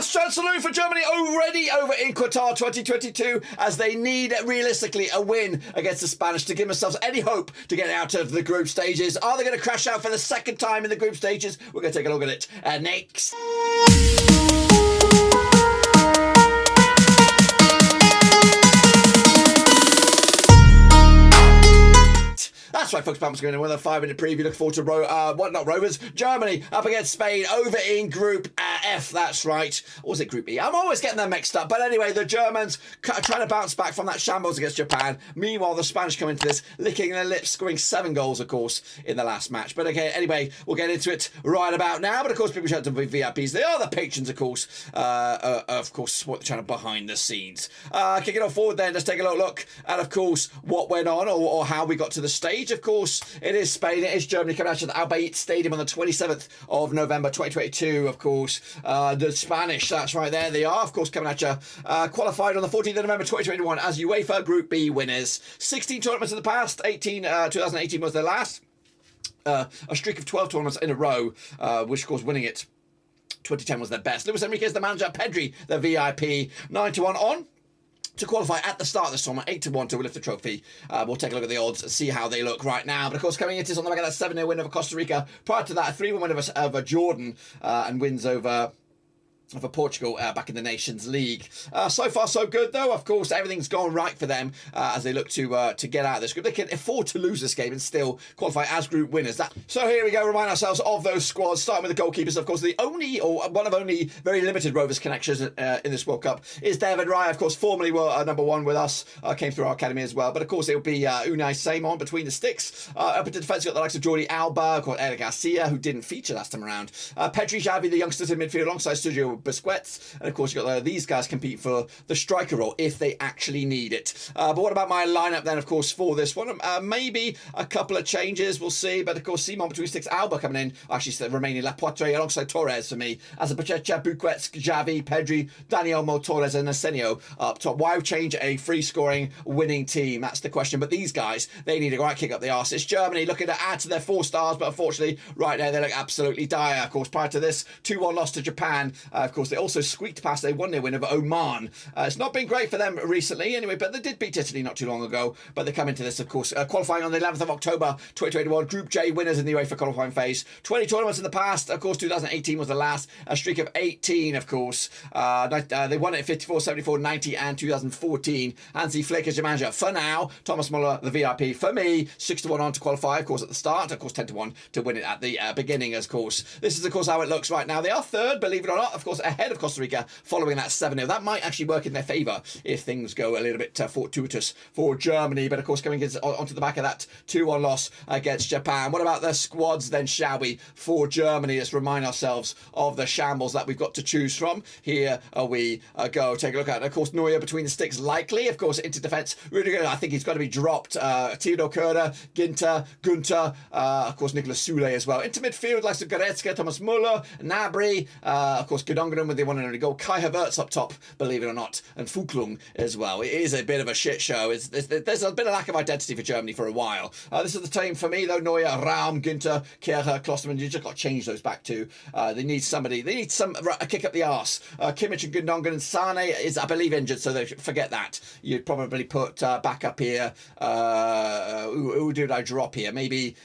last chance saloon for Germany already over in Qatar 2022 as they need realistically a win against the Spanish to give themselves any hope to get out of the group stages. Are they going to crash out for the second time in the group stages? We're going to take a look at it next. That's right, folks. Bumps going in with a 5-minute preview. Look forward to Rovers. Germany up against Spain over in Group F. That's right. Or was it Group E? I'm always getting them mixed up. But anyway, the Germans trying to bounce back from that shambles against Japan. Meanwhile, the Spanish come into this licking their lips, scoring 7 goals, of course, in the last match. But okay, anyway, we'll get into it right about now. But of course, people shout to be VIPs. They are the patrons, of course. What the channel behind the scenes. Kicking off forward then, let's take a look at, of course, what went on or how we got to the stage. Of course, it is Spain, it is Germany coming out of the Al Bayt Stadium on the 27th of November 2022, of course. The Spanish, that's right, there they are, of course, coming at you. Qualified on the 14th of November 2021 as UEFA Group B winners. 16 tournaments in the past, 2018 was their last. A streak of 12 tournaments in a row, which, of course, winning it. 2010 was their best. Luis Enriquez, the manager, Pedri, the VIP, 9-1 on. To qualify at the start of this tournament, 8-1 to lift the trophy. We'll take a look at the odds and see how they look right now. But of course, coming into this on the back of that 7-0 win over Costa Rica. Prior to that, a 3-1 win over Jordan and wins over Portugal back in the Nations League. So far, so good, though. Of course, everything's gone right for them as they look to get out of this group. They can afford to lose this game and still qualify as group winners. So here we go, remind ourselves of those squads, starting with the goalkeepers. Of course, the only, or one of only very limited Rovers connections in this World Cup is David Raya. Of course, formerly number 1 with us, came through our academy as well. But of course, it will be Unai Simon between the sticks. Up into defence, you've got the likes of Jordi Alba, of course, Eric Garcia, who didn't feature last time around. Pedri, Xavi, the youngsters in midfield, alongside Sergio Busquets. And of course, you've got these guys compete for the striker role if they actually need it. But what about my lineup then, of course, for this one? Maybe a couple of changes, we'll see. But of course, Simon between sticks, Alba coming in, actually remaining Lapoitre alongside Torres for me. As a Pachecha, Busquets, Xavi, Pedri, Daniel Mo, Torres and Arsenio up top. Why change a free-scoring winning team? That's the question. But these guys, they need a right kick up the arse. It's Germany looking to add to their 4 stars, but unfortunately, right now, they look absolutely dire. Of course, prior to this, 2-1 loss to Japan. Of course, they also squeaked past a 1-0 win over Oman. It's not been great for them recently anyway, but they did beat Italy not too long ago. But they come into this, of course, qualifying on the 11th of October 2021. Group J winners in the UEFA qualifying phase. 20 tournaments in the past. Of course, 2018 was the last. A streak of 18, of course. They won it in 54, 74, 90 and 2014. Hansi Flick is your manager for now. Thomas Muller, the VIP for me. 6-1 on to qualify, of course, at the start. Of course, 10-1 to win it at the beginning, of course. This is, of course, how it looks right now. They are third, believe it or not, of course, ahead of Costa Rica following that 7-0. That might actually work in their favour if things go a little bit fortuitous for Germany. But of course, coming onto the back of that 2-1 loss against Japan. What about the squads then, shall we, for Germany? Let's remind ourselves of the shambles that we've got to choose from. Here we go. Take a look at it. Of course, Neuer between the sticks, likely. Of course, into defence, Rudiger, I think he's got to be dropped. Theodor Köhler, Gunther, of course, Nicolas Soule as well. Into midfield, like Goretzka, Thomas Muller, Gnabry, of course, Gedongren with the one and only goal. Kai Havertz up top, believe it or not, and Füllkrug as well. It is a bit of a shit show. There's a bit of lack of identity for Germany for a while. This is the team for me, though. Neuer, Raum, Günther, Kehrer, Klostermann. You just got to change those back to. They need somebody. They need a kick up the arse. Kimmich and Gundogan and Sane is, I believe, injured, so they forget that. You'd probably put back up here. Who did I drop here? Maybe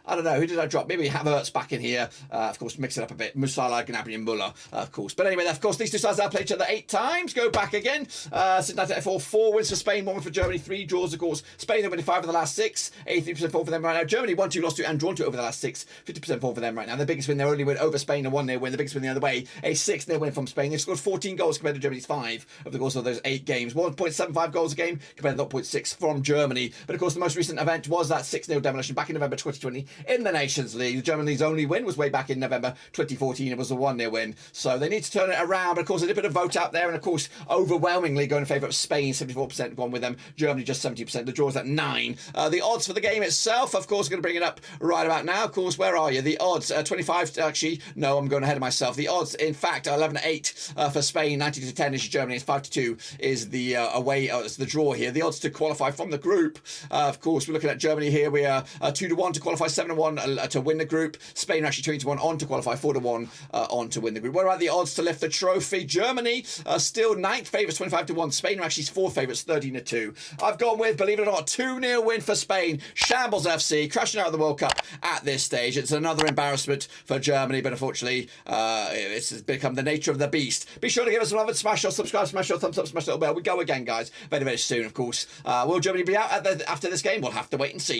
I don't know. Who did I drop? Maybe Havertz back in here. Of course, mix it up a bit. Musiala, Gnabry, and Muller, of course. But anyway, of course, these two sides have played each other 8 times. Go back again. Since 1994, 4 wins for Spain, 1 win for Germany, 3 draws, of course. Spain are winning 5 of the last 6. 83% fall for them right now. Germany 1-2 lost to and drawn to over the last 6. 50% fall for them right now. The biggest win, their only win over Spain, a 1-0 win. The biggest win the other way, a 6-0 win from Spain. They've scored 14 goals compared to Germany's 5 of the course of those 8 games. 1.75 goals a game compared to 0.6 from Germany. But of course, the most recent event was that 6-0 demolition back in November 2020 in the Nations League. The Germany's only win was way back in November 2014. It was a 1-0 win. So they need to turn it around. But of course, a little bit of vote out there. And of course, overwhelmingly going in favour of Spain. 74% gone with them. Germany just 70%. The draw's at 9. The odds for the game itself, of course, going to bring it up right about now. Of course, where are you? The odds, 25, actually, no, I'm going ahead of myself. The odds, in fact, are 11-8 for Spain, 90-10 is Germany, it's 5-2 is the away, it's the draw here. The odds to qualify from the group, of course, we're looking at Germany here. We are 2-1 to qualify, 7-0 7-1 to win the group. Spain are actually 2-1 on to qualify, 4-1 on to win the group. What about the odds to lift the trophy? Germany still 9th favourites, 25-1. Spain are actually 4th favourites, 13-2. I've gone with, believe it or not, 2-0 win for Spain. Shambles FC crashing out of the World Cup at this stage. It's another embarrassment for Germany, but unfortunately, it's become the nature of the beast. Be sure to give us a love and smash your subscribe, smash your thumbs up, smash the little bell. We go again, guys, very, very soon, of course. Will Germany be out after this game? We'll have to wait and see.